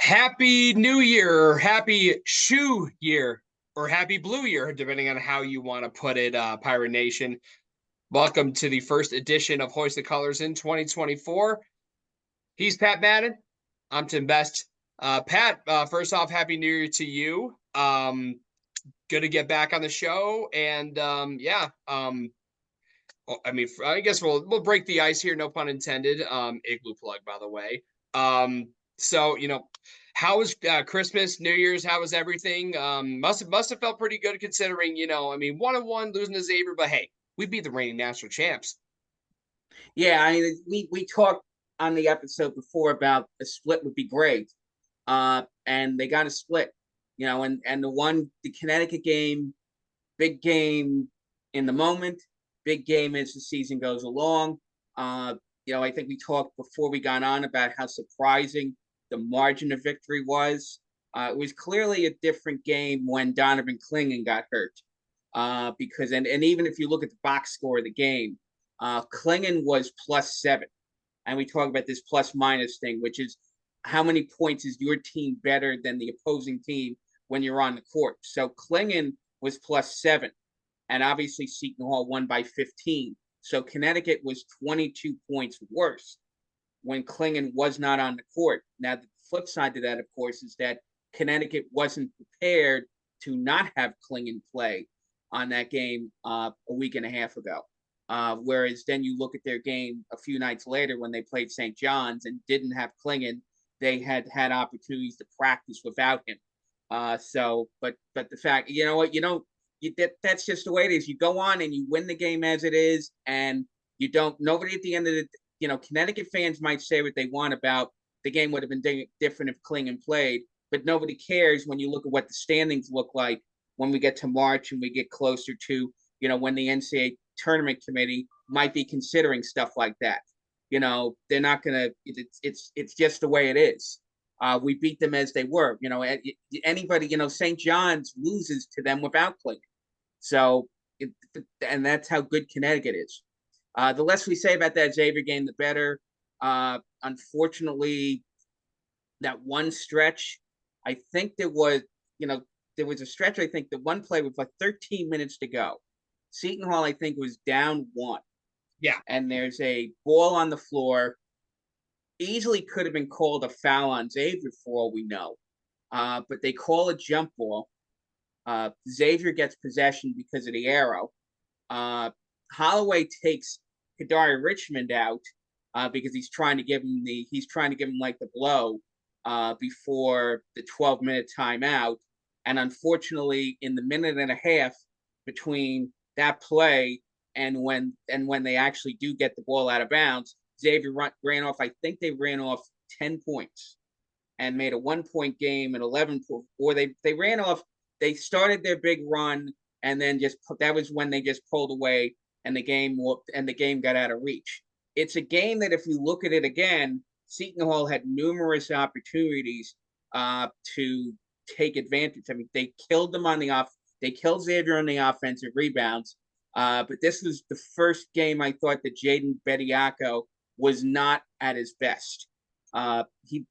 Happy New Year, happy shoe year, or happy blue year, depending on how you want to put it, Pirate Nation. Welcome to the first edition of Hoist the Colors in 2024. He's Pat Madden. I'm Tim Best. Pat, first off, happy New Year to you. Good to get back on the show. And I guess we'll break the ice here, no pun intended. Igloo plug, by the way. So how was Christmas, New Year's? How was everything? Must have felt pretty good considering 1-1 losing to Xavier, but hey, we beat the reigning national champs. Yeah, I mean, we talked on the episode before about a split would be great, and they got a split, and the Connecticut game, big game in the moment, big game as the season goes along. I think we talked before we got on about how surprising the margin of victory was. It was clearly a different game when Donovan Clingan got hurt, because and even if you look at the box score of the game. Klingon was +7. And we talk about this plus minus thing, which is how many points is your team better than the opposing team when you're on the court. So Klingon was +7. And obviously Seton Hall won by 15. So Connecticut was 22 points worse when Klingon was not on the court. Now, the flip side to that, of course, is that Connecticut wasn't prepared to not have Klingon play on that game a week and a half ago. Whereas then you look at their game a few nights later when they played St. John's and didn't have Klingon, they had opportunities to practice without him. But the fact, you know what, that's just the way it is. You go on and you win the game as it is, and you don't. Nobody at the end of Connecticut fans might say what they want about the game would have been different if Klingon played, but nobody cares when you look at what the standings look like when we get to March and we get closer to when the NCAA tournament committee might be considering stuff like that. They're not gonna. It's just the way it is. We beat them as they were. Anybody. St. John's loses to them without Clingan. So, and that's how good Connecticut is. The less we say about that Xavier game, the better. Unfortunately, that one stretch, I think there was a stretch. I think the one play with like 13 minutes to go. Seton Hall, I think, was down 1. Yeah. And there's a ball on the floor. Easily could have been called a foul on Xavier for all we know. But they call a jump ball. Xavier gets possession because of the arrow. Holloway takes Kadari Richmond out because he's trying to give him like the blow before the 12-minute timeout. And unfortunately, in the minute and a half between that play and when they actually do get the ball out of bounds, Xavier ran off. I think they ran off 10 points and made a 1-point game and 11 points. Or they ran off. They started their big run and then that was when they just pulled away and the game got out of reach. It's a game that if you look at it again, Seton Hall had numerous opportunities to take advantage. I mean, they killed them on the off. They killed Xavier on the offensive rebounds. But this was the first game I thought that Jaden Bediako was not at his best. He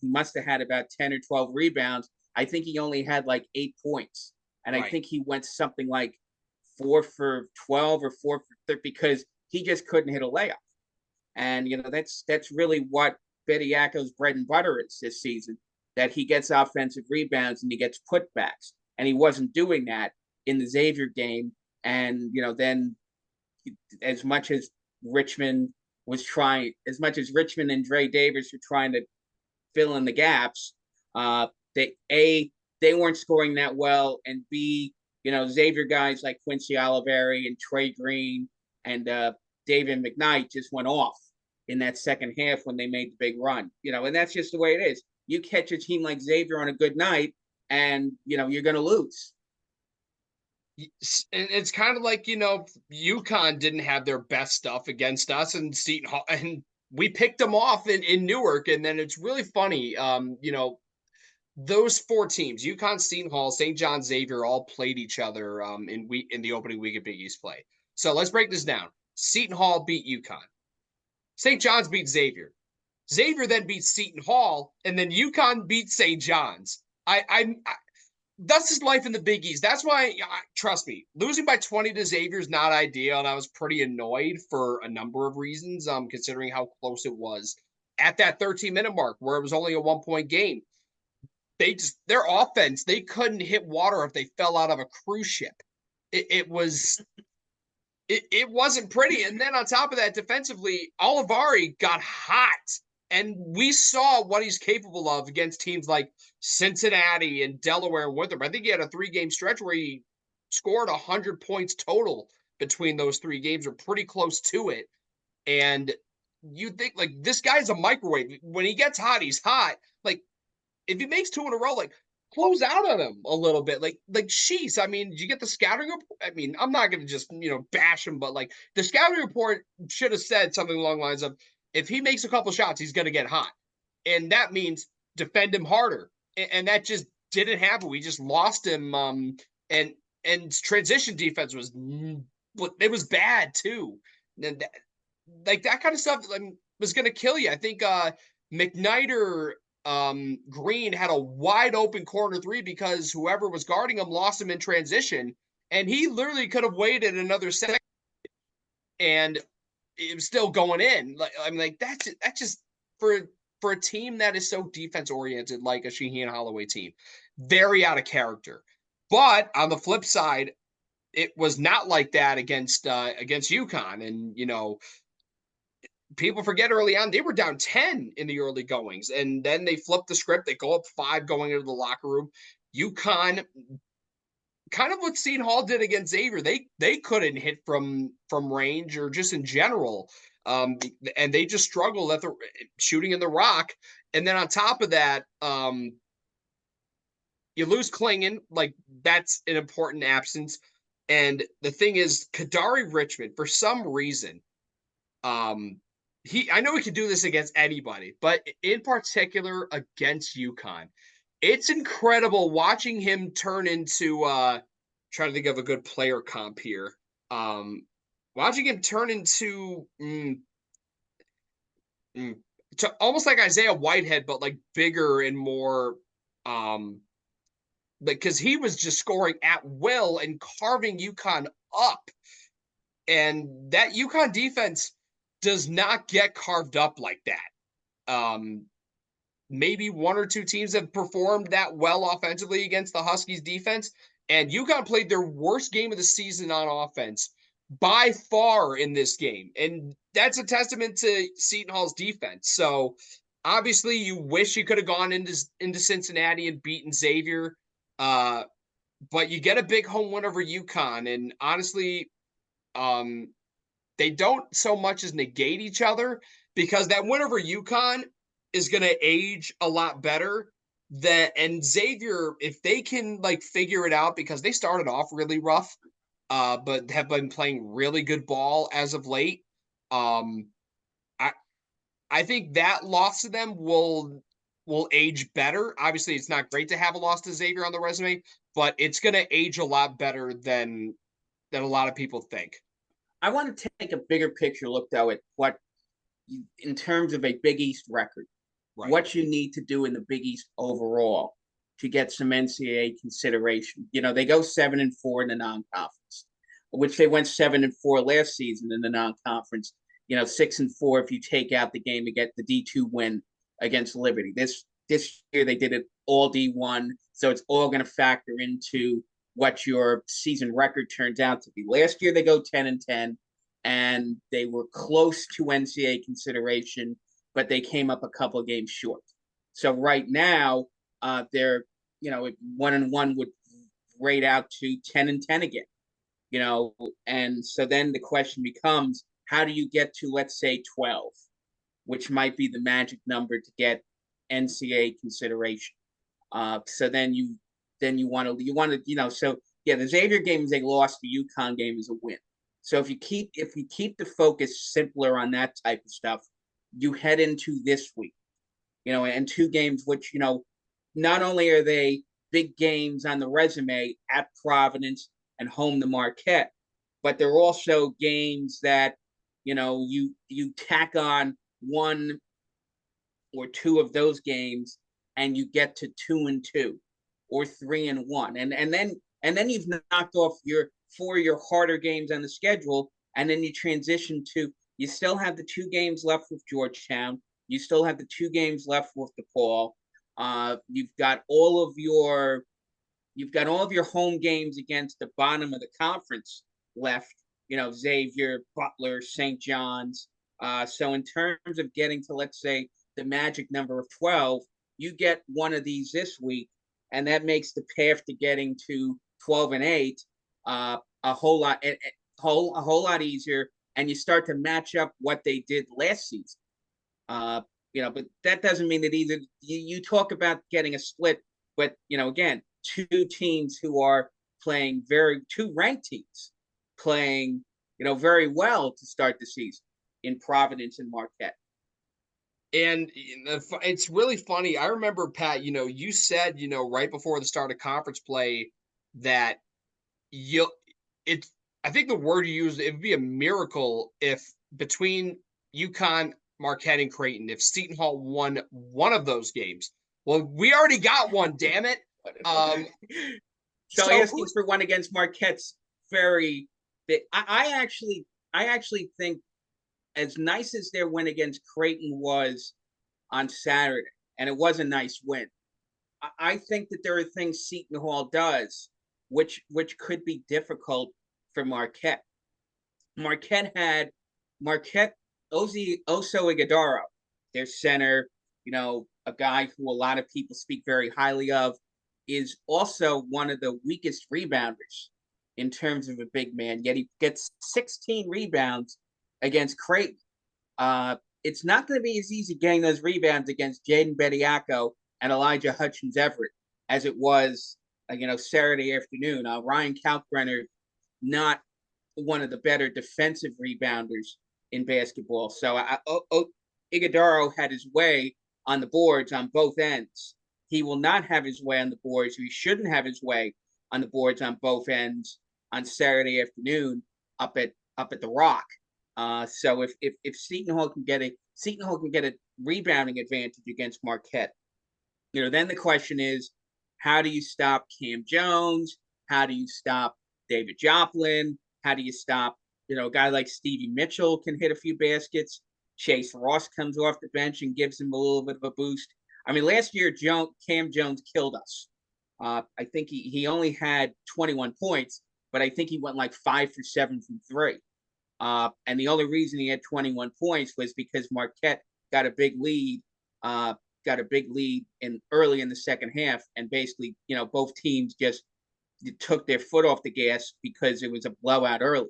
must have had about 10 or 12 rebounds. I think he only had like 8 points. And right. I think he went something like 4 for 12 or 4 for 30 because he just couldn't hit a layup. And, that's really what Bediako's bread and butter is this season, that he gets offensive rebounds and he gets putbacks. And he wasn't doing that in the Xavier game. And, then as much as Richmond and Dre Davis were trying to fill in the gaps, they weren't scoring that well. And B, Xavier guys like Quincy Oliveri and Trey Green and David McKnight just went off in that second half when they made the big run. And that's just the way it is. You catch a team like Xavier on a good night, and you're going to lose. It's kind of like UConn didn't have their best stuff against us, and Seton Hall, and we picked them off in Newark, and then it's really funny. Those 4 teams, UConn, Seton Hall, St. John, Xavier, all played each other in the opening week of Big East play. So let's break this down. Seton Hall beat UConn. St. John's beat Xavier. Xavier then beats Seton Hall, and then UConn beats St. John's. That's just life in the Big East. That's why, trust me, losing by 20 to Xavier is not ideal, and I was pretty annoyed for a number of reasons, considering how close it was at that 13-minute mark where it was only a 1-point game. Their offense, they couldn't hit water if they fell out of a cruise ship. It wasn't pretty. And then on top of that, defensively, Olivari got hot. And we saw what he's capable of against teams like Cincinnati and Delaware and Winthrop. I think he had a 3-game stretch where he scored 100 points total between those 3 games, or pretty close to it. And you think, like, this guy's a microwave. When he gets hot, he's hot. Like, if he makes 2 in a row, like, close out on him a little bit. Like sheesh. I mean, did you get the scouting report? I mean, I'm not going to just, bash him, but like the scouting report should have said something along the lines of, if he makes a couple shots, he's going to get hot. And that means defend him harder. And that just didn't happen. We just lost him. And transition defense was bad too. And that kind of stuff was going to kill you. I think McKnight Green had a wide open corner 3 because whoever was guarding him lost him in transition, and he literally could have waited another second and it was still going in. That's just for a team that is so defense oriented, like a Shaheen Holloway team, very out of character. But on the flip side, it was not like that against UConn. And people forget early on they were down 10 in the early goings, and then they flipped the script. They go up 5 going into the locker room. UConn, kind of what Seton Hall did against Xavier, they couldn't hit from range or just in general, and they just struggled at the shooting in the rock. And then on top of that, you lose Klingon, like that's an important absence. And the thing is, Kadari Richmond, for some reason, I know he can do this against anybody, but in particular against UConn, it's incredible watching him turn into trying to think of a good player comp here. Watching him turn into almost like Isaiah Whitehead, but like bigger and more because he was just scoring at will and carving UConn up. And that UConn defense does not get carved up like that. Maybe 1 or 2 teams have performed that well offensively against the Huskies defense, and UConn played their worst game of the season on offense by far in this game. And that's a testament to Seton Hall's defense. So obviously you wish you could have gone into Cincinnati and beaten Xavier, but you get a big home win over UConn. And honestly, they don't so much as negate each other, because that win over UConn is going to age a lot better. And Xavier, if they can like figure it out, because they started off really rough, but have been playing really good ball as of late. I think that loss to them will age better. Obviously, it's not great to have a loss to Xavier on the resume, but it's going to age a lot better than a lot of people think. I want to take a bigger picture look, though, at what, in terms of a Big East record, right, what you need to do in the Big East overall to get some NCAA consideration. They go 7-4 in the non-conference, which they went 7-4 last season in the non-conference. 6-4 if you take out the game to get the D2 win against Liberty. This year they did it all D1, so it's all going to factor into what your season record turns out to be. Last year they go 10-10, and they were close to NCAA consideration, but they came up a couple of games short. So right now, they're 1-1 would rate out to 10-10 again. And so then the question becomes, how do you get to, let's say, 12, which might be the magic number to get NCAA consideration? So then you want to, so yeah, the Xavier game is a loss. The UConn game is a win. So if you keep the focus simpler on that type of stuff, you head into this week, and 2 games, which, not only are they big games on the resume at Providence and home to Marquette, but they're also games that, you tack on one or two of those games, and you get to 2-2 or 3-1, and then you've knocked off your four of your harder games on the schedule, and then you transition to you still have the two games left with Georgetown, you still have the two games left with DePaul. You've got all of your home games against the bottom of the conference left. Xavier, Butler, St. John's. So in terms of getting to, let's say, the magic number of 12, you get one of these this week, and that makes the path to getting to 12-8 a whole lot easier, and you start to match up what they did last season. But that doesn't mean that either you talk about getting a split, but again, two teams who are playing two ranked teams playing very well to start the season in Providence and Marquette. And it's really funny. I remember, Pat, you said, right before the start of conference play that I think the word you used, it would be a miracle if between UConn, Marquette, and Creighton, if Seton Hall won one of those games. Well, we already got one, damn it. So asking for one against Marquette's very big. I actually think, as nice as their win against Creighton was on Saturday, and it was a nice win, I think that there are things Seton Hall does which could be difficult for Marquette. Marquette Oso Ighodaro, their center, a guy who a lot of people speak very highly of, is also one of the weakest rebounders in terms of a big man, yet he gets 16 rebounds against Creighton. It's not going to be as easy getting those rebounds against Jaden Bediako and Elijah Hutchins Everett as it was, Saturday afternoon. Ryan Kalkbrenner, not one of the better defensive rebounders in basketball. So Ighodaro had his way on the boards on both ends. He will not have his way on the boards. He shouldn't have his way on the boards on both ends on Saturday afternoon up at the Rock. So if Seton Hall can get a rebounding advantage against Marquette, then the question is, how do you stop Cam Jones? How do you stop David Joplin? How do you stop, a guy like Stevie Mitchell can hit a few baskets. Chase Ross comes off the bench and gives him a little bit of a boost. I mean, last year, Cam Jones killed us. I think he only had 21 points, but I think he went like 5 for 7 from 3. And the only reason he had 21 points was because Marquette got a big lead early in the second half, and basically, both teams just took their foot off the gas because it was a blowout early.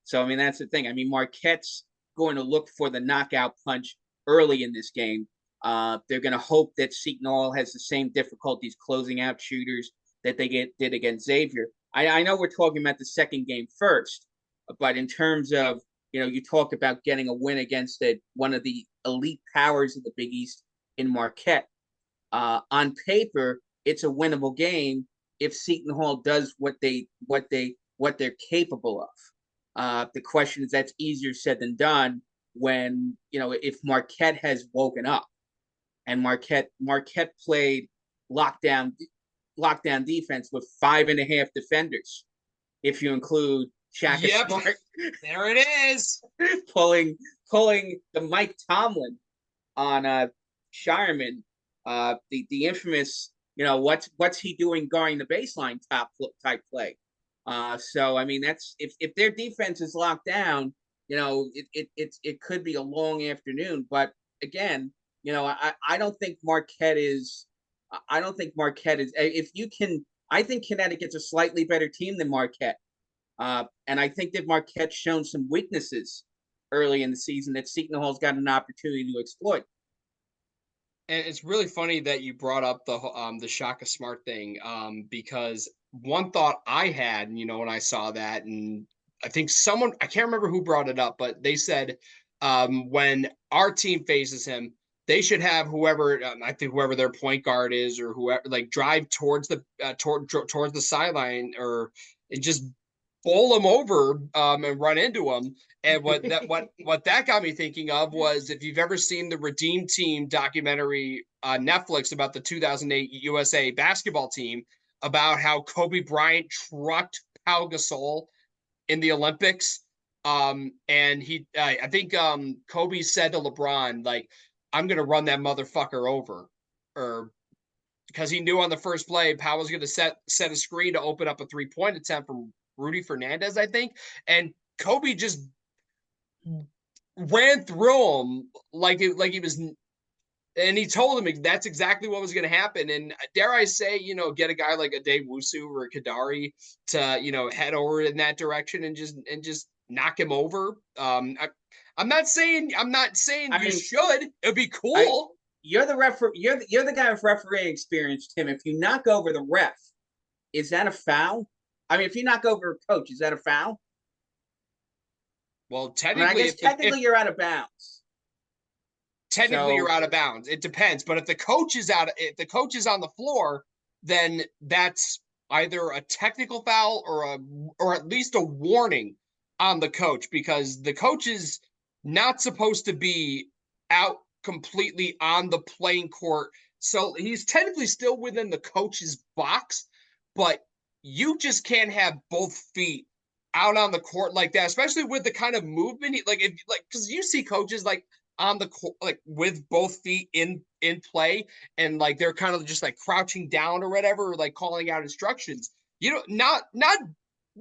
So, I mean, that's the thing. I mean, Marquette's going to look for the knockout punch early in this game. They're going to hope that Seton Hall has the same difficulties closing out shooters that they did against Xavier. I know we're talking about the second game first, but in terms of, you talk about getting a win against one of the elite powers of the Big East in Marquette. On paper, it's a winnable game if Seton Hall does what they're capable of. The question is, that's easier said than done when, if Marquette has woken up, and Marquette played lockdown defense with 5.5 defenders, if you include Shaka Smart. There it is. pulling the Mike Tomlin on Shireman, the infamous, what's he doing guarding the baseline type play. So I mean, that's if their defense is locked down, it could be a long afternoon. But again, I don't think Marquette is. If you can, I think Connecticut's a slightly better team than Marquette. And I think that Marquette's shown some weaknesses early in the season that Seton Hall's got an opportunity to exploit. And it's really funny that you brought up the Shaka Smart thing, because one thought I had, when I saw that, and I think I can't remember who brought it up, but they said when our team faces him, they should have whoever their point guard is, or whoever, like drive towards the towards the sideline, or just bowl him over and run into him. And what that got me thinking of was, if you've ever seen the Redeem Team documentary on Netflix about the 2008 USA basketball team, about how Kobe Bryant trucked Pau Gasol in the Olympics. And I think Kobe said to LeBron, like, I'm gonna run that motherfucker over, or because he knew on the first play Powell was going to set a screen to open up a 3-point attempt from Rudy Fernandez, I think, and Kobe just ran through him like he was, and he told him that's exactly what was going to happen. And dare I say, get a guy like a Dave Wusu or a Kadari to head over in that direction and just knock him over. I'm not saying I you mean, should. It'd be I cool. you're the referee. You're the guy with refereeing experience, Tim. If you knock over the ref, is that a foul? I mean, if you knock over a coach, is that a foul? Well, I mean, I technically, guess technically you're out of bounds. technically you're So out of bounds. It depends. But if the coach is on the floor, then that's either a technical foul or at least a warning on the coach, because the coach is not supposed to be out completely on the playing court. So he's technically still within the coach's box, but you just can't have both feet out on the court like that, especially with the kind of movement because you see coaches like on the court, like with both feet in play, and like they're kind of just like crouching down or whatever, or like calling out instructions. Not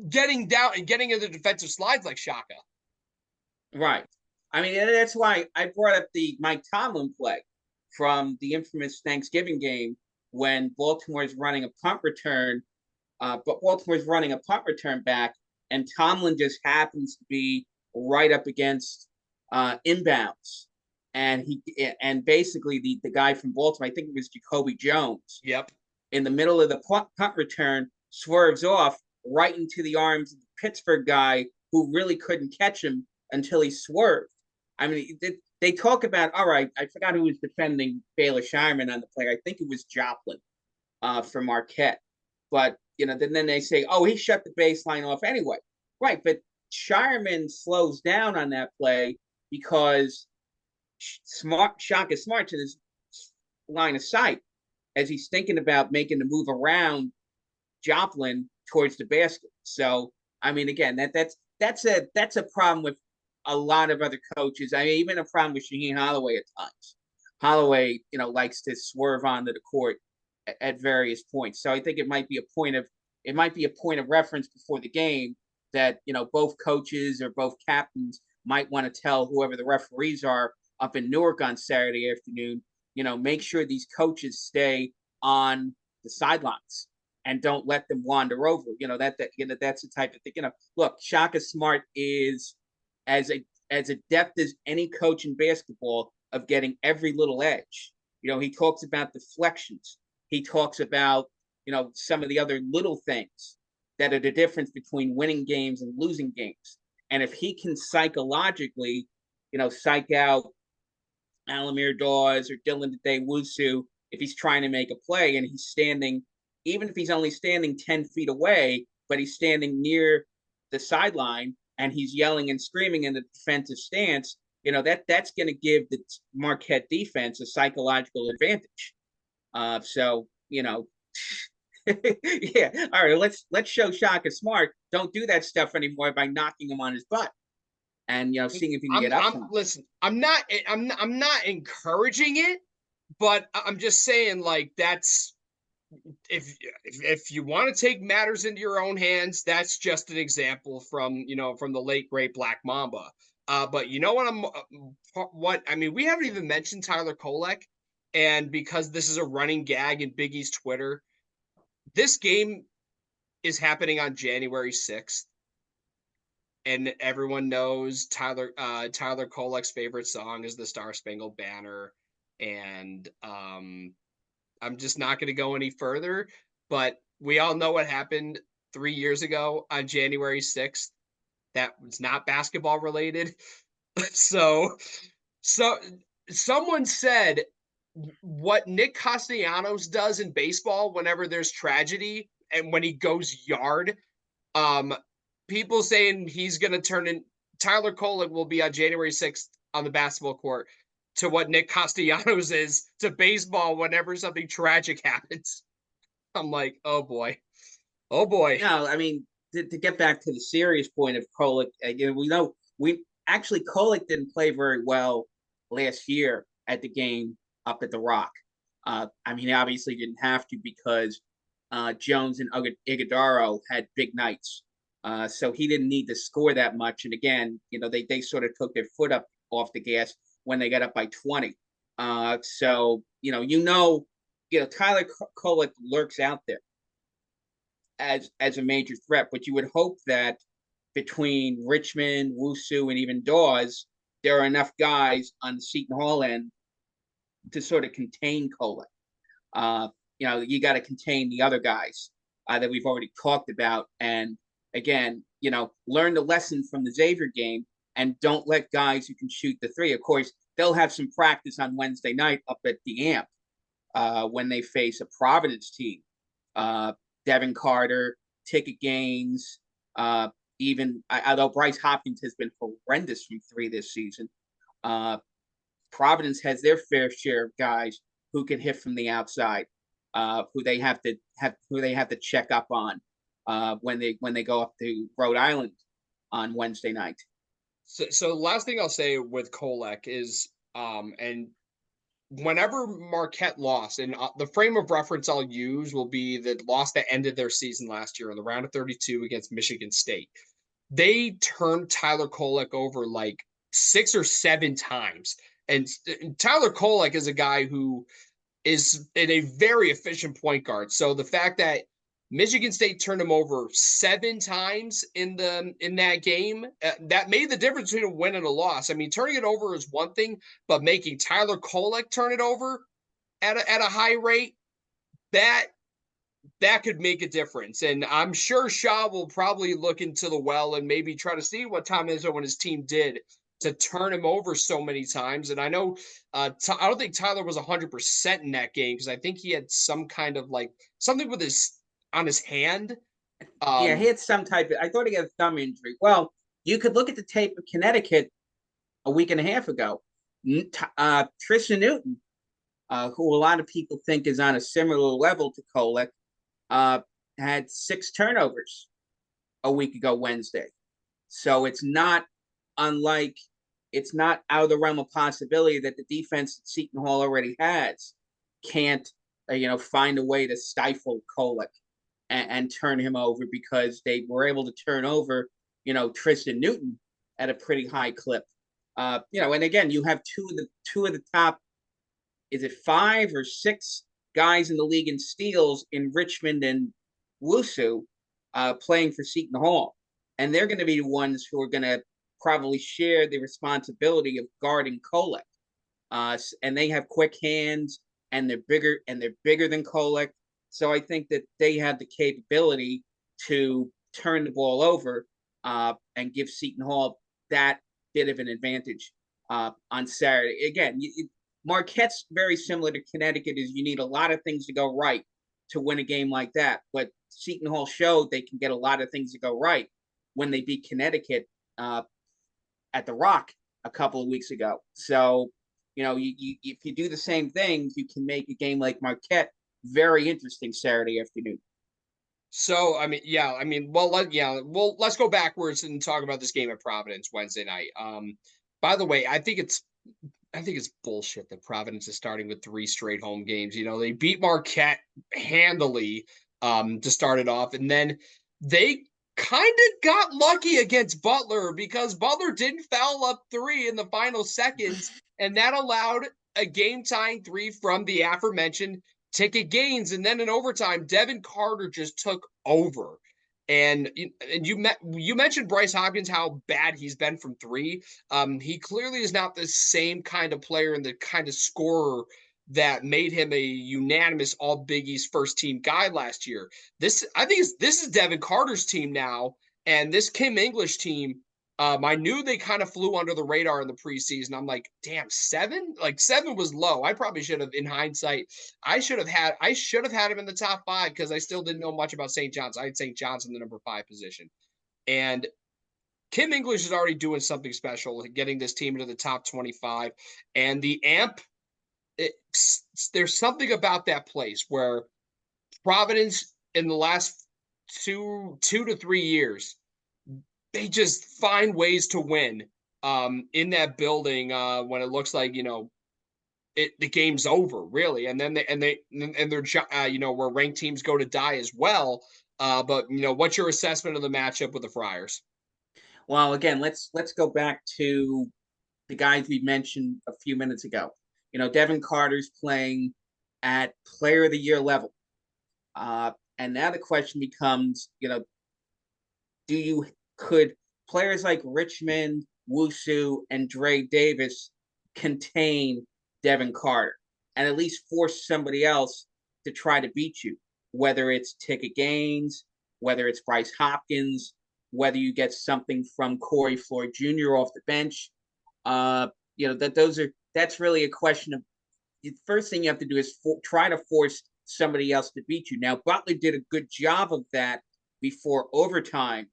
getting down and getting into defensive slides like Shaka. right. I mean, that's why I brought up the Mike Tomlin play from the infamous Thanksgiving game when Baltimore's running a punt return, but Baltimore's running a punt return back, and Tomlin just happens to be right up against inbounds, and basically the guy from Baltimore, I think it was Jacoby Jones, Yep. in the middle of the punt return, swerves off right into the arms of the Pittsburgh guy who really couldn't catch him until he swerved. I mean, they talk about, all right, I forgot who was defending Baylor Shireman on the play. I think it was Joplin from Marquette. But, then they say, oh, he shut the baseline off anyway. Right, but Shireman slows down on that play because Shaka Smart to this line of sight as he's thinking about making the move around Joplin towards the basket. So, I mean, again, that's a problem with a lot of other coaches. I mean, even a problem with Shaheen Holloway at times. Holloway, likes to swerve onto the court at various points. So I think it might be a point of reference before the game that both coaches or both captains might want to tell whoever the referees are up in Newark on Saturday afternoon. Make sure these coaches stay on the sidelines and don't let them wander over. That's the type of thing. Look, Shaka Smart is as adept as any coach in basketball of getting every little edge. He talks about deflections. He talks about some of the other little things that are the difference between winning games and losing games. And if he can psychologically, psych out Alamir Dawes or Dylan Day-Wusu, if he's trying to make a play and he's standing, even if he's only standing 10 feet away, but he's standing near the sideline and he's yelling and screaming in the defensive stance, that's going to give the Marquette defense a psychological advantage. So, yeah. All right, let's show Shaka Smart. Don't do that stuff anymore by knocking him on his butt and seeing if you can get up. Listen, I'm not encouraging it, but I'm just saying, like, that's if you want to take matters into your own hands, that's just an example from the late great Black Mamba. But you know what I mean, we haven't even mentioned Tyler Kolek, and because this is a running gag in Big East Twitter, this game is happening on January 6th. And everyone knows Tyler Kolek's favorite song is the Star Spangled Banner. And I'm just not going to go any further, but we all know what happened 3 years ago on January 6th. That was not basketball related. so someone said what Nick Castellanos does in baseball whenever there's tragedy and when he goes yard, um, people saying he's going to turn in Tyler Kolek will be on January 6th on the basketball court to what Nick Castellanos is to baseball whenever something tragic happens. I'm like, oh boy. Oh boy. No, I mean to get back to the serious point of Kolek, we know we actually Kolek didn't play very well last year at the game up at the Rock. I mean, he obviously didn't have to because Jones and Iguodaro had big nights, so he didn't need to score that much. And again, they sort of took their foot up off the gas when they got up by 20. So Tyler Kolek lurks out there as a major threat, but you would hope that between Richmond, Wusu, and even Dawes, there are enough guys on the Seton Hall end to sort of contain Kolek. You got to contain the other guys that we've already talked about. And again, learn the lesson from the Xavier game and don't let guys who can shoot the three. Of course, they'll have some practice on Wednesday night up at the AMP when they face a Providence team. Devin Carter, Ticket Gaines, although Bryce Hopkins has been horrendous from three this season, Providence has their fair share of guys who can hit from the outside, who they have to check up on when they go up to Rhode Island on Wednesday night. So last thing I'll say with Kolek is, and whenever Marquette lost, and the frame of reference I'll use will be the loss that ended their season last year in the round of 32 against Michigan State. They turned Tyler Kolek over like 6 or 7 times. And Tyler Kolek is a guy who is a very efficient point guard. So the fact that Michigan State turned him over 7 times in that game, that made the difference between a win and a loss. I mean, turning it over is one thing, but making Tyler Kolek turn it over at a high rate, that could make a difference. And I'm sure Shaw will probably look into the well and maybe try to see what Tom Izzo and his team did to turn him over so many times. And I know I don't think Tyler was 100% in that game because I think he had some kind of like something with his hand. Yeah, he had some type of. I thought he had a thumb injury. Well, you could look at the tape of Connecticut a week and a half ago. Tristan Newton, who a lot of people think is on a similar level to Kolek, had 6 turnovers a week ago Wednesday. So it's not out of the realm of possibility that the defense that Seton Hall already has can't find a way to stifle Kolek and turn him over, because they were able to turn over Tristan Newton at a pretty high clip. And again, you have two of the top, is it 5 or 6 guys in the league in steals in Richmond and Wusu playing for Seton Hall. And they're going to be the ones who are going to probably share the responsibility of guarding Kolek. And they have quick hands and they're bigger than Kolek. So I think that they have the capability to turn the ball over and give Seton Hall that bit of an advantage on Saturday. Again, Marquette's very similar to Connecticut, is you need a lot of things to go right to win a game like that. But Seton Hall showed they can get a lot of things to go right when they beat Connecticut at the Rock a couple of weeks ago. So, if you do the same things, you can make a game like Marquette very interesting Saturday afternoon. So, let's go backwards and talk about this game at Providence Wednesday night. By the way, I think it's bullshit that Providence is starting with 3 straight home games. They beat Marquette handily to start it off, and then they kind of got lucky against Butler because Butler didn't foul up 3 in the final seconds, and that allowed a game-tying 3 from the aforementioned Ticket Gaines. And then in overtime, Devin Carter just took over. And you mentioned Bryce Hopkins, how bad he's been from 3. He clearly is not the same kind of player and the kind of scorer that made him a unanimous All Big East first team guy last year. This is Devin Carter's team now, and this Kim English team. I knew they kind of flew under the radar in the preseason. I'm like, damn, 7? Like 7 was low. I probably should have, in hindsight, I should have had him in the top 5 because I still didn't know much about St. John's. I had St. John's in the number 5 position. And Kim English is already doing something special, getting this team into the top 25. And the AMP, there's something about that place where Providence in the last 2 to 3 years, they just find ways to win in that building when it looks like, the game's over, really. And then they're where ranked teams go to die as well. But what's your assessment of the matchup with the Friars? Well, again, let's go back to the guys we mentioned a few minutes ago. Devin Carter's playing at Player of the Year level, and now the question becomes, do you could players like Richmond, Wusu, and Dre Davis contain Devin Carter and at least force somebody else to try to beat you, whether it's Ticket Gaines, whether it's Bryce Hopkins, whether you get something from Corey Floyd Jr. off the bench. That's really a question of the first thing you have to do is try to force somebody else to beat you. Now, Butler did a good job of that before overtime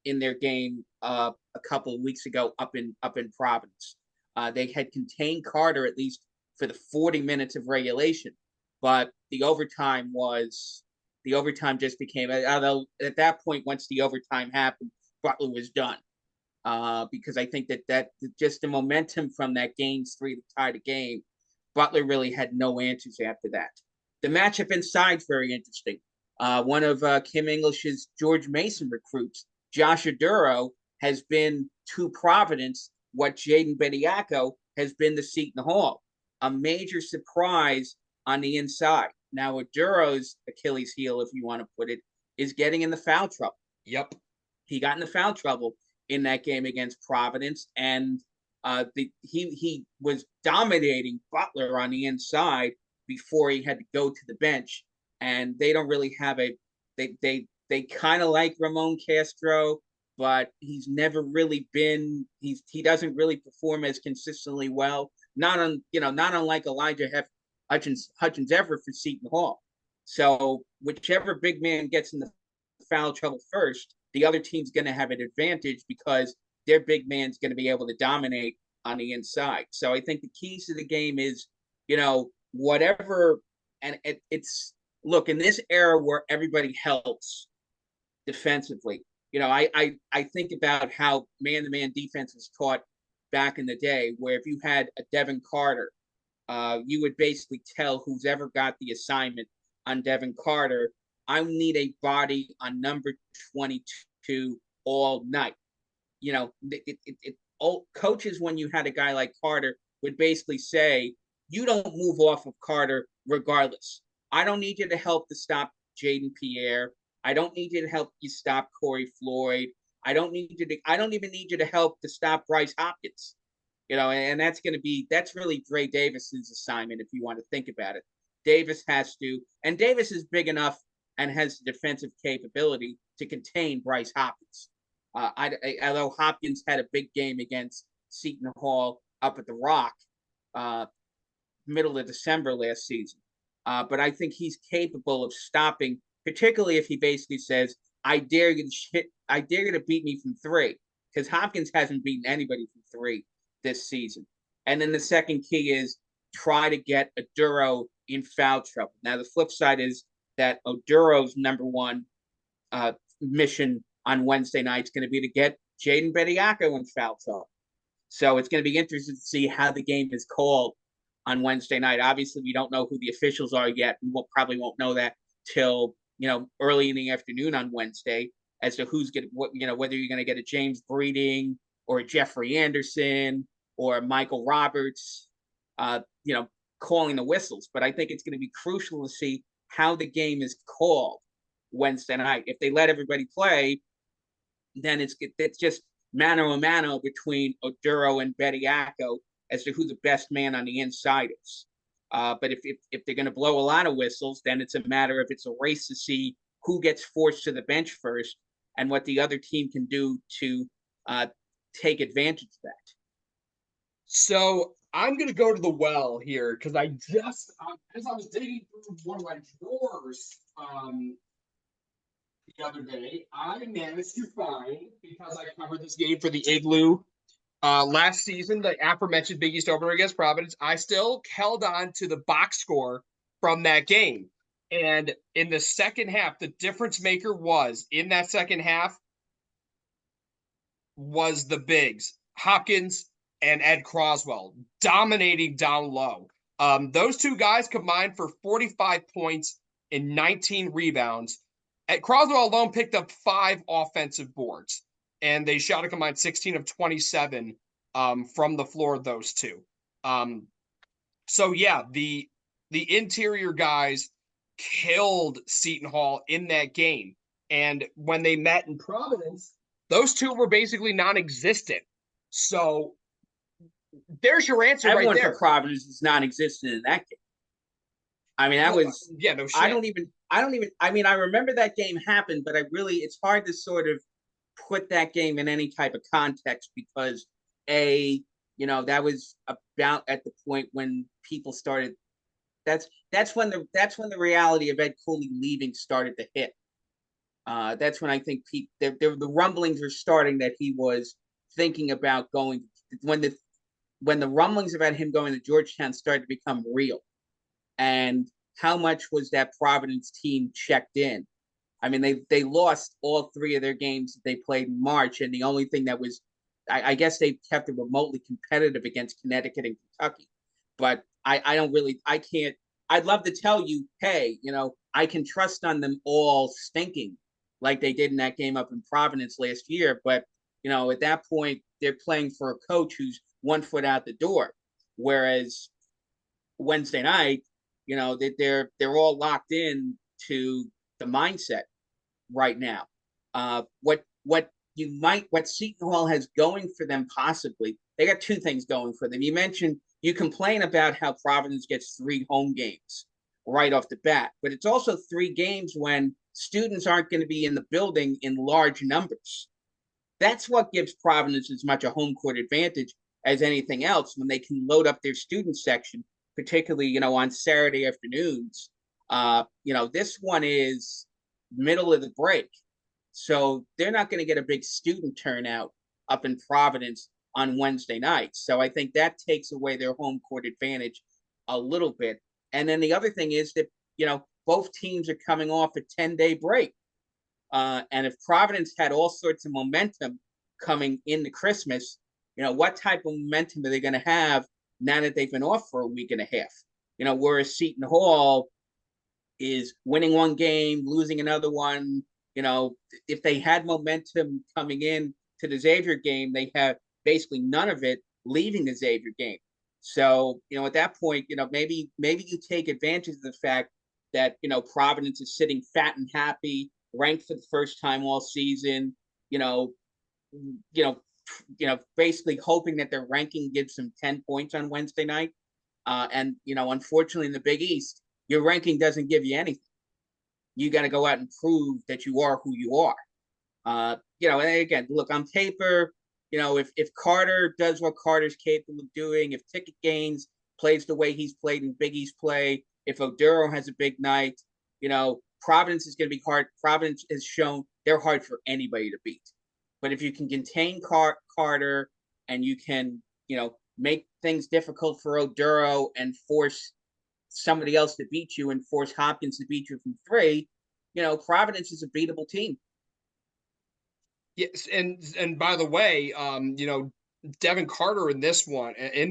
in their game a couple of weeks ago up in Providence. They had contained Carter at least for the 40 minutes of regulation, but the overtime just became, although at that point, once the overtime happened, Butler was done. Because I think that just the momentum from that games 3 to tie the game, Butler really had no answers after that. The matchup inside is very interesting. One of Kim English's George Mason recruits, Josh Aduro, has been to Providence what Jaden Bediako has been to Seton Hall. A major surprise on the inside. Now, Aduro's Achilles heel, if you want to put it, is getting in the foul trouble. Yep. He got in the foul trouble in that game against Providence, and he was dominating Butler on the inside before he had to go to the bench. And they don't really have they kind of like Ramon Castro, but he's never really been he doesn't really perform as consistently well. Not unlike Elijah Hutchins Everett for Seton Hall. So whichever big man gets in the foul trouble first, the other team's going to have an advantage because their big man's going to be able to dominate on the inside. So I think the keys to the game is, whatever, and it's look in this era where everybody helps defensively. I think about how man-to-man defense was taught back in the day, where if you had a Devin Carter, you would basically tell who's ever got the assignment on Devin Carter, I need a body on number 22 all night. Coaches, when you had a guy like Carter, would basically say, you don't move off of Carter regardless. I don't need you to help to stop Jaden Pierre. I don't need you to help you stop Corey Floyd. I don't even need you to help to stop Bryce Hopkins. And that's really Dre Davis's assignment if you want to think about it. Davis has to, and Davis is big enough and has the defensive capability to contain Bryce Hopkins. Although Hopkins had a big game against Seton Hall up at the Rock, middle of December last season. But I think he's capable of stopping, particularly if he basically says, I dare you to beat me from 3, because Hopkins hasn't beaten anybody from 3 this season. And then the second key is try to get Aduro in foul trouble. Now, the flip side is that Oduro's number one mission on Wednesday night is going to be to get Jaden Bediako in foul trouble. So it's going to be interesting to see how the game is called on Wednesday night. Obviously, we don't know who the officials are yet. We probably won't know that till early in the afternoon on Wednesday as to who's going to whether you're going to get a James Breeding or a Jeffrey Anderson or Michael Roberts, calling the whistles. But I think it's going to be crucial to see how the game is called Wednesday night. If they let everybody play, then it's just mano a mano between Oduro and Bediako as to who the best man on the inside is. But if they're going to blow a lot of whistles, then it's a matter of it's a race to see who gets forced to the bench first and what the other team can do to take advantage of that. So I'm going to go to the well here because I just, as I was digging through one of my drawers the other day, I managed to find, because I covered this game for the Igloo last season, the aforementioned Big East opener against Providence, I still held on to the box score from that game. And in the second half, the difference maker was in that second half was the bigs, Hopkins and Ed Croswell, dominating down low. Those two guys combined for 45 points and 19 rebounds. Ed Croswell alone picked up 5 offensive boards, and they shot a combined 16 of 27 from the floor, those two. So yeah, the interior guys killed Seton Hall in that game. And when they met in Providence, those two were basically non-existent. So there's your answer right Everyone there. for Providence is non-existent in that game. I mean, that was yeah, no shit. I don't even. I mean, I remember that game happened, but it's hard to sort of put that game in any type of context because that was about at the point when people started. That's when the reality of Ed Cooley leaving started to hit. That's when I think the rumblings are starting that he was thinking about going when the rumblings about him going to Georgetown started to become real. And how much was that Providence team checked in? I mean, they lost all 3 of their games that they played in March, and the only thing that was, I guess they kept it remotely competitive against Connecticut and Kentucky. But I can't. I'd love to tell you, hey, I can trust on them all stinking like they did in that game up in Providence last year. But at that point, they're playing for a coach who's 1 foot out the door, whereas Wednesday night, they're all locked in to the mindset right now. What Seton Hall has going for them possibly, they got 2 things going for them. You complain about how Providence gets 3 home games right off the bat, but it's also 3 games when students aren't going to be in the building in large numbers. That's what gives Providence as much a home court advantage as anything else when they can load up their student section, particularly, on Saturday afternoons. This one is middle of the break. So they're not going to get a big student turnout up in Providence on Wednesday nights. So I think that takes away their home court advantage a little bit. And then the other thing is that, both teams are coming off a 10-day break. And if Providence had all sorts of momentum coming into Christmas, what type of momentum are they going to have now that they've been off for a week and a half? Whereas Seton Hall is winning 1 game, losing another one. If they had momentum coming in to the Xavier game, they have basically none of it leaving the Xavier game. So, at that point, maybe you take advantage of the fact that, Providence is sitting fat and happy, ranked for the first time all season, basically hoping that their ranking gives them 10 points on Wednesday night. And unfortunately in the Big East, your ranking doesn't give you anything. You got to go out and prove that you are who you are. And again, look, on paper, if Carter does what Carter's capable of doing, if Ticket Gaines plays the way he's played in Big East play, if Oduro has a big night, Providence is going to be hard. Providence has shown they're hard for anybody to beat. But if you can contain Carter and you can, make things difficult for Oduro and force somebody else to beat you and force Hopkins to beat you from 3, Providence is a beatable team. Yes, and by the way, Devin Carter in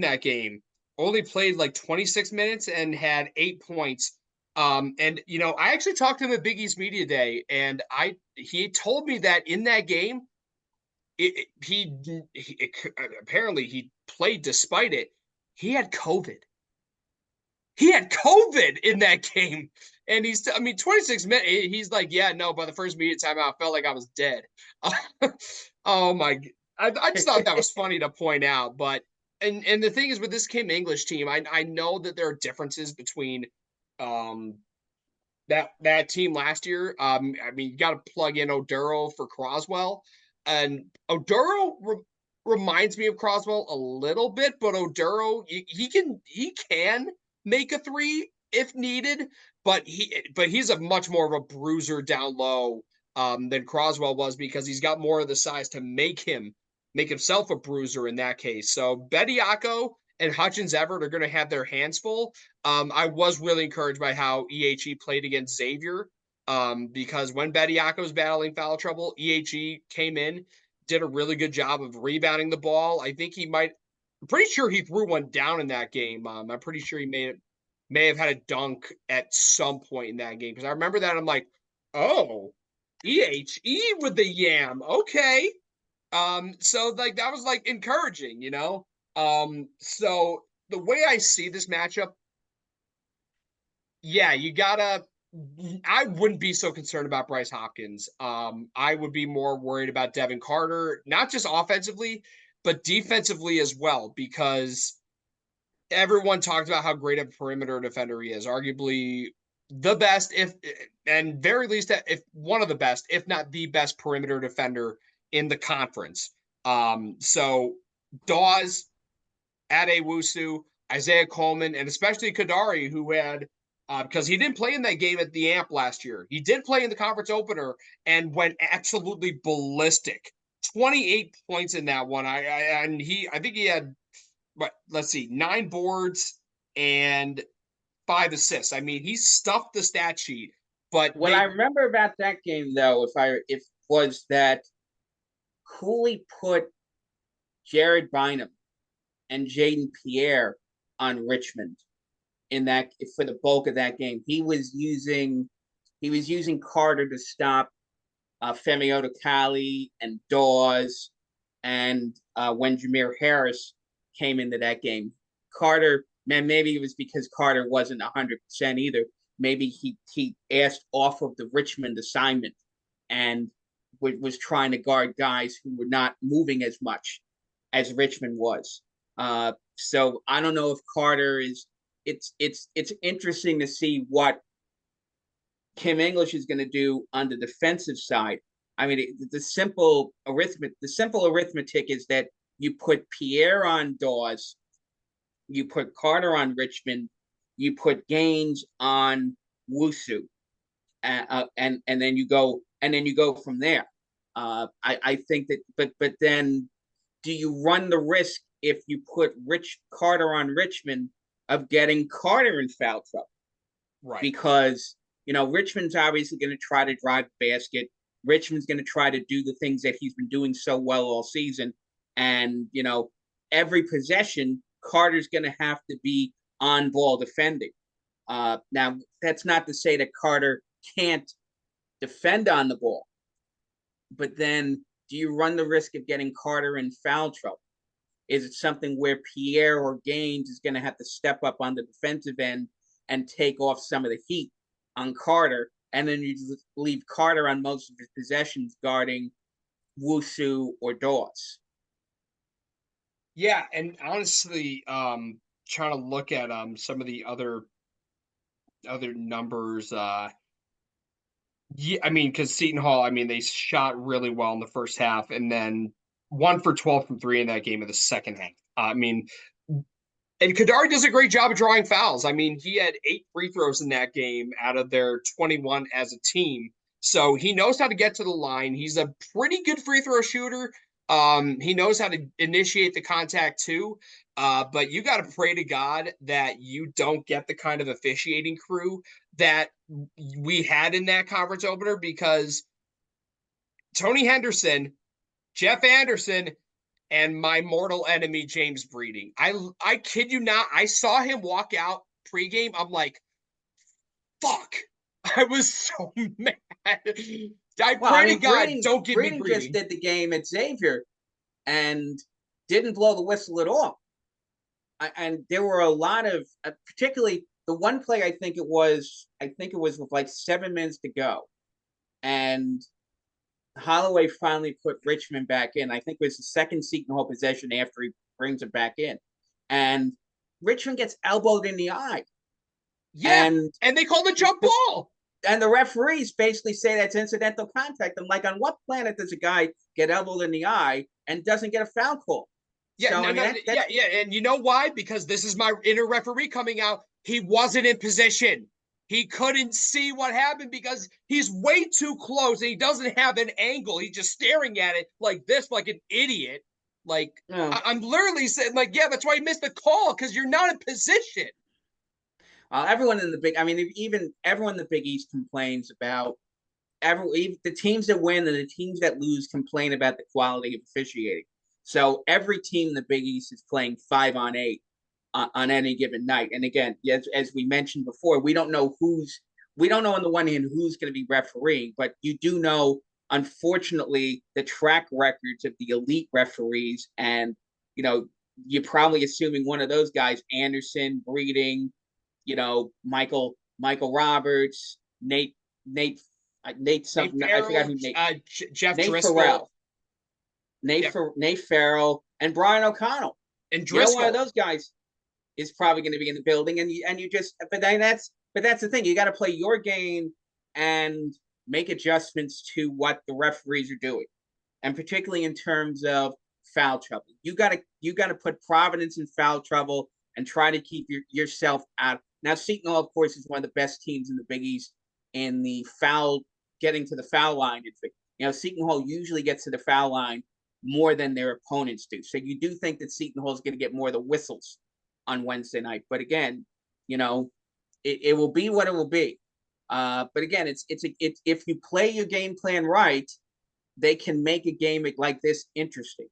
that game only played like 26 minutes and had 8 points. And I actually talked to him at Big East Media Day, and he told me that in that game, apparently he played despite it. He had COVID. He had COVID in that game. And 26 minutes. He's like, yeah, no, by the first media timeout, I felt like I was dead. Oh my. I just thought that was funny to point out. But, and the thing is with this Kim English team, I know that there are differences between that team last year. You got to plug in Oduro for Croswell. And Oduro reminds me of Croswell a little bit, but Oduro, he can make a 3 if needed, but he's a much more of a bruiser down low. than Croswell was, because he's got more of the size to make himself a bruiser in that case. So Bediako and Hutchins Everett are going to have their hands full. I was really encouraged by how EHE played against Xavier, because when Bediako was battling foul trouble, EHE came in, did a really good job of rebounding the ball. I think I'm pretty sure he threw one down in that game. I'm pretty sure he may have had a dunk at some point in that game, because I remember that. I'm like, oh, EHE with the yam. Okay. So like that was like encouraging, you know? So the way I see this matchup, yeah, I wouldn't be so concerned about Bryce Hopkins. I would be more worried about Devin Carter, not just offensively, but defensively as well, because everyone talked about how great a perimeter defender he is, arguably the best, if and very least if one of the best, if not the best perimeter defender in the conference. So Dawes, Adewusu, Isaiah Coleman, and especially Kadari, who had because he didn't play in that game at the AMP last year. He did play in the conference opener and went absolutely ballistic. 28 points in that one. I think he had, but let's see, 9 boards and 5 assists. I mean, he stuffed the stat sheet, but What I remember about that game, though, if was that Cooley put Jared Bynum and Jaden Pierre on Richmond in that for the bulk of that game. He was using Carter to stop Femi Odokali and Dawes, and when Jameer Harris came into that game, Carter, man, maybe it was because Carter wasn't 100% either. Maybe he asked off of the Richmond assignment and was trying to guard guys who were not moving as much as Richmond was. So I don't know if Carter is. It's interesting to see what Kim English is going to do on the defensive side. I mean, the simple arithmetic is that you put Pierre on Dawes, you put Carter on Richmond, you put Gaines on Wusu, and then you go from there. I think that, but then do you run the risk if you put Carter on Richmond of getting Carter in foul trouble? right. Because Richmond's obviously going to try to drive the basket. Richmond's going to try to do the things that he's been doing so well all season. And, every possession, Carter's going to have to be on ball defending. Now, that's not to say that Carter can't defend on the ball. But then do you run the risk of getting Carter in foul trouble? Is it something where Pierre or Gaines is going to have to step up on the defensive end and take off some of the heat on Carter, and then you just leave Carter on most of his possessions guarding Wusu or Dawes? Yeah, and honestly, trying to look at some of the other numbers. Yeah, I mean, because Seton Hall, I mean, they shot really well in the first half, and then 1 for 12 from 3 in that game in the second half. I mean, and Kadari does a great job of drawing fouls. I mean, he had 8 free throws in that game out of their 21 as a team. So he knows how to get to the line. He's a pretty good free throw shooter. He knows how to initiate the contact too. But you got to pray to God that you don't get the kind of officiating crew that we had in that conference opener, because Tony Henderson, Jeff Anderson, and my mortal enemy James Breeding. I kid you not, I saw him walk out pregame. I'm like, fuck. I was so mad. Pray to God, don't give me Breeding Breeding. just did the game at Xavier and didn't blow the whistle at all. And there were a lot of, particularly the one play, I think it was with like 7 minutes to go, and Holloway finally put Richmond back in. I think it was the second Seton Hall possession after he brings it back in, and Richmond gets elbowed in the eye. Yeah, and they called a jump ball. And the referees basically say that's incidental contact. I'm like, on what planet does a guy get elbowed in the eye and doesn't get a foul call? Yeah, so, yeah, and you know why? Because this is my inner referee coming out. He wasn't in position. he couldn't see what happened because he's way too close and he doesn't have an angle. He's just staring at it like this, like an idiot. Like, No. I'm literally saying, like, yeah, that's why he missed the call because you're not in position. Everyone in the big, I mean, even everyone in the Big East complains about the teams that win and the teams that lose complain about the quality of officiating. So every team in the Big East is playing 5-on-8 on any given night. And again, as we mentioned before, we don't know on the one hand who's going to be refereeing, but you do know, unfortunately, the track records of the elite referees, and you're probably assuming one of those guys, Anderson, Breeding, Michael Roberts, Nate Nate something. I forgot Farrell, who Nate. Jeff Nate Driscoll, Farrell, Nate Farrell, and Brian O'Connell. and One of Driscoll. those guys is probably going to be in the building, and you just. But that's the thing. You got to play your game and make adjustments to what the referees are doing, and particularly in terms of foul trouble. You got to put Providence in foul trouble and try to keep yourself out. Now, Seton Hall, of course, is one of the best teams in the Big East in the getting to the foul line. Seton Hall usually gets to the foul line more than their opponents do. So you do think that Seton Hall is going to get more of the whistles on Wednesday night. But again, it will be what it will be. But again, it's if you play your game plan right, they can make a game like this interesting.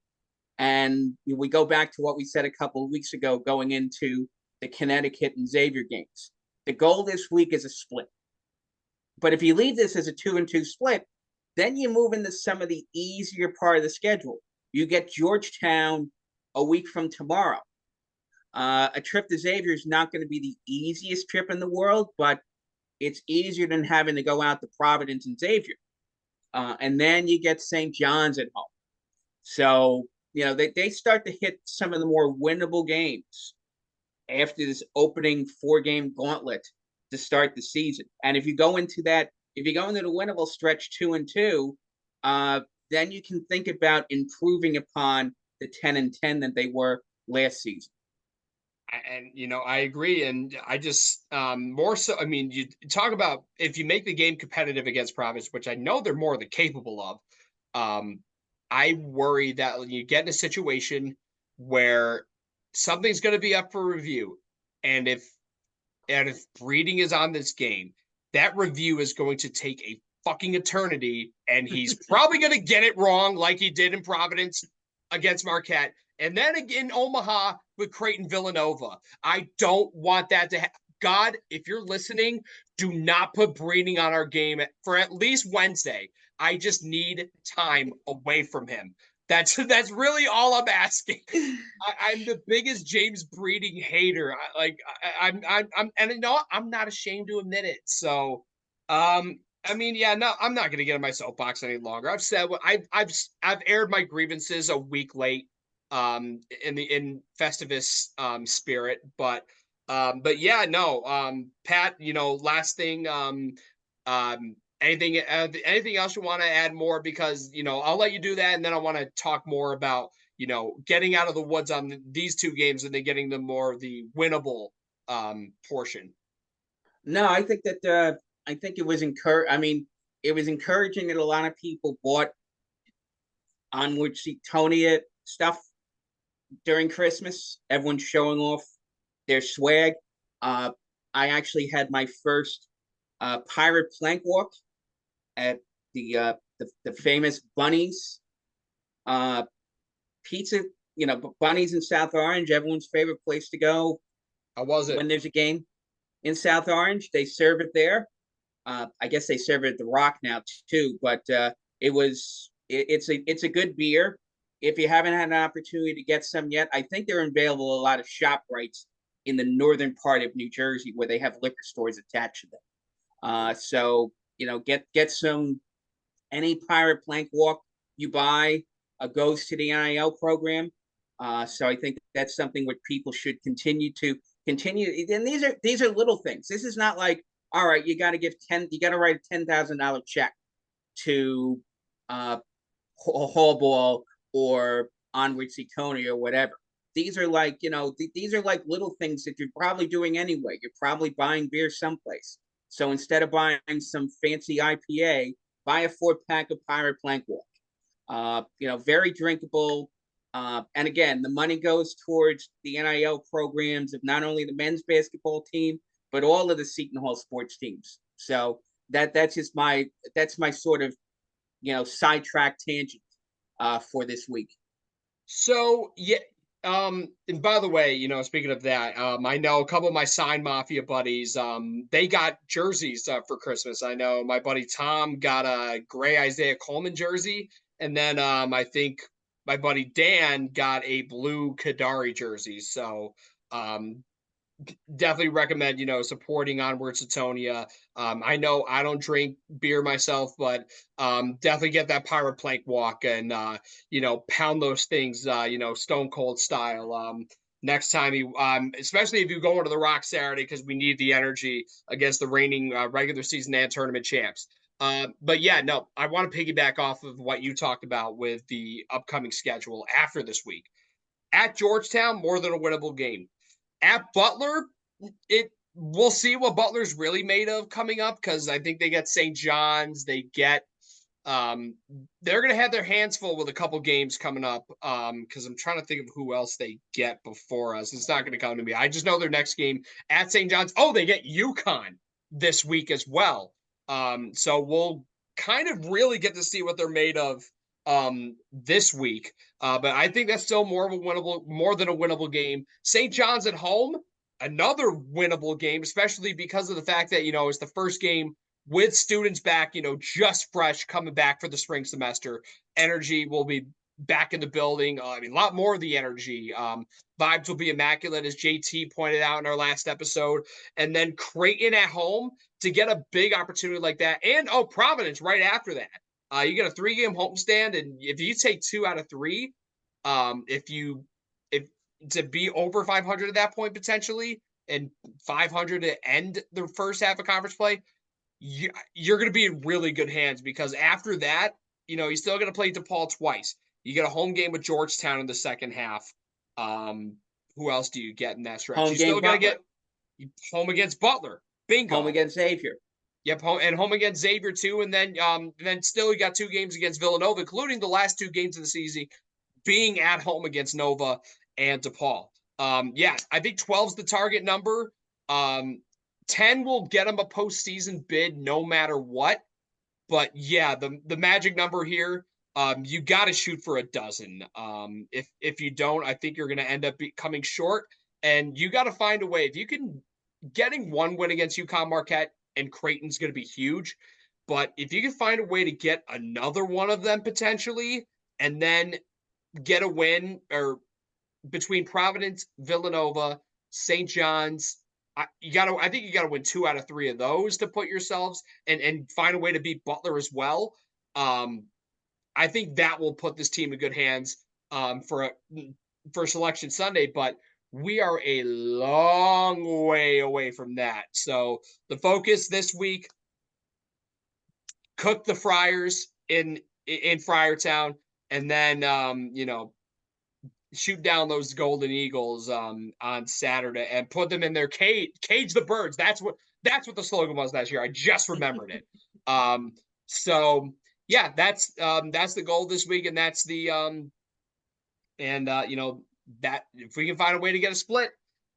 And we go back to what we said a couple of weeks ago going into the Connecticut and Xavier games. The goal this week is a split. But if you leave this as a 2-2 split, then you move into some of the easier part of the schedule. You get Georgetown a week from tomorrow. A trip to Xavier is not going to be the easiest trip in the world, but it's easier than having to go out to Providence and Xavier. And then you get St. John's at home. So, they start to hit some of the more winnable games after this opening 4-game gauntlet to start the season. And if you go into the winnable stretch 2-2, then you can think about improving upon the 10-10 that they were last season. And I agree, and I just more so. I mean, you talk about if you make the game competitive against Providence, which I know they're more than capable of. I worry that when you get in a situation where something's going to be up for review, and if Breeding is on this game, that review is going to take a fucking eternity, and he's probably going to get it wrong like he did in Providence against Marquette. And then again, Omaha with Creighton Villanova. I don't want that to happen. God, if you're listening, do not put Breeding on our game for at least Wednesday. I just need time away from him. That's really all I'm asking. I'm the biggest James Breeding hater. I'm not ashamed to admit it. So, I mean, yeah, no, I'm not going to get in my soapbox any longer. I've said what I've aired my grievances a week late in Festivus spirit, but yeah, no, Pat, last thing, anything else you want to add more, because I'll let you do that, and then I want to talk more about getting out of the woods on these two games and then getting the more the winnable portion. No, I think it was it was encouraging that a lot of people bought Onward Seatonia stuff during Christmas. Everyone's showing off their swag. I actually had my first pirate plank walk at the famous Bunny's pizza. Bunny's in South Orange, everyone's favorite place to go. How was it? When there's a game in South Orange, they serve it there. I guess they serve it at the Rock now too, but it's a good beer. If you haven't had an opportunity to get some yet, I think they're available a lot of shop rights in the northern part of New Jersey where they have liquor stores attached to them. So get some. Any pirate plank walk you buy goes to the NIL program. So I think that's something what people should continue. And these are little things. This is not like, all right, you got to write a $10,000 check to Hall Ball or Onward Seatonia or whatever. These are like little things that you're probably doing anyway. You're probably buying beer someplace. So instead of buying some fancy IPA, buy a 4-pack of Pirate Plank Walk. Very drinkable. And again, the money goes towards the NIL programs of not only the men's basketball team, but all of the Seton Hall sports teams. So that's my sort of sidetrack tangent for this week. So yeah, and by the way, speaking of that, I know a couple of my sign mafia buddies, they got jerseys for Christmas. I know my buddy Tom got a gray Isaiah Coleman jersey, and then I think my buddy Dan got a blue Kadari jersey. So um definitely recommend supporting Onward Setonia. I know I don't drink beer myself, but definitely get that pirate plank walk and pound those things stone cold style. Next time you especially if you go into the Rock Saturday, because we need the energy against the reigning regular season and tournament champs. But yeah, no, I want to piggyback off of what you talked about with the upcoming schedule after this week. At Georgetown, more than a winnable game. At Butler, we'll see what Butler's really made of coming up, because I think they get St. John's, they get they're gonna have their hands full with a couple games coming up. Because I'm trying to think of who else they get before us. It's not gonna come to me. I just know their next game at St. John's. Oh, they get UConn this week as well. So we'll kind of really get to see what they're made of this week. But I think that's still more than a winnable game. St. John's at home, another winnable game, especially because of the fact that it's the first game with students back, just fresh coming back for the spring semester. Energy will be back in the building. A lot more of the energy. Vibes will be immaculate, as JT pointed out in our last episode. And then Creighton at home to get a big opportunity like that. And Providence right after that. You get a 3-game homestand, and if you take 2 out of 3, if to be over 500 at that point potentially, and 500 to end the first half of conference play, you're going to be in really good hands, because after that, you're still going to play DePaul twice. You get a home game with Georgetown in the second half. Who else do you get in that stretch? Home you still got to get home against Butler. Bingo. Home against Xavier. Yep, home against Xavier too, and then still you got 2 games against Villanova, including the last 2 games of the season being at home against Nova and DePaul. Yeah, I think 12's the target number. 10 will get them a postseason bid no matter what. But yeah, the magic number here, you got to shoot for a dozen. If you don't, I think you're going to end up coming short, and you got to find a way. If you can, getting 1 win against UConn, Marquette, and Creighton's going to be huge. But if you can find a way to get another one of them potentially, and then get a win or between Providence, Villanova, St. John's, I think you got to win 2 out of 3 of those to put yourselves and find a way to beat Butler as well. I think that will put this team in good hands for Selection Sunday, but we are a long way away from that. So the focus this week: cook the Friars in Friartown, and then shoot down those Golden Eagles on Saturday and put them in their cage the birds. That's what the slogan was last year. I just remembered it. So yeah, that's the goal this week, and that's the that if we can find a way to get a split,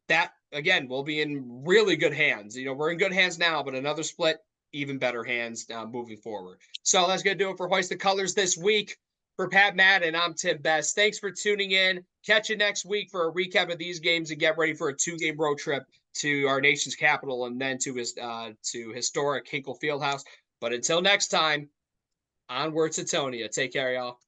that again we'll be in really good hands. We're in good hands now, but another split, even better hands moving forward. So that's gonna do it for Hoist the Colors this week. For Pat Madden, I'm Tim Best. Thanks for tuning in. Catch you next week for a recap of these games and get ready for a 2-game road trip to our nation's capital and then to historic Hinkle Fieldhouse. But until next time, onward to Tonia. Take care, y'all.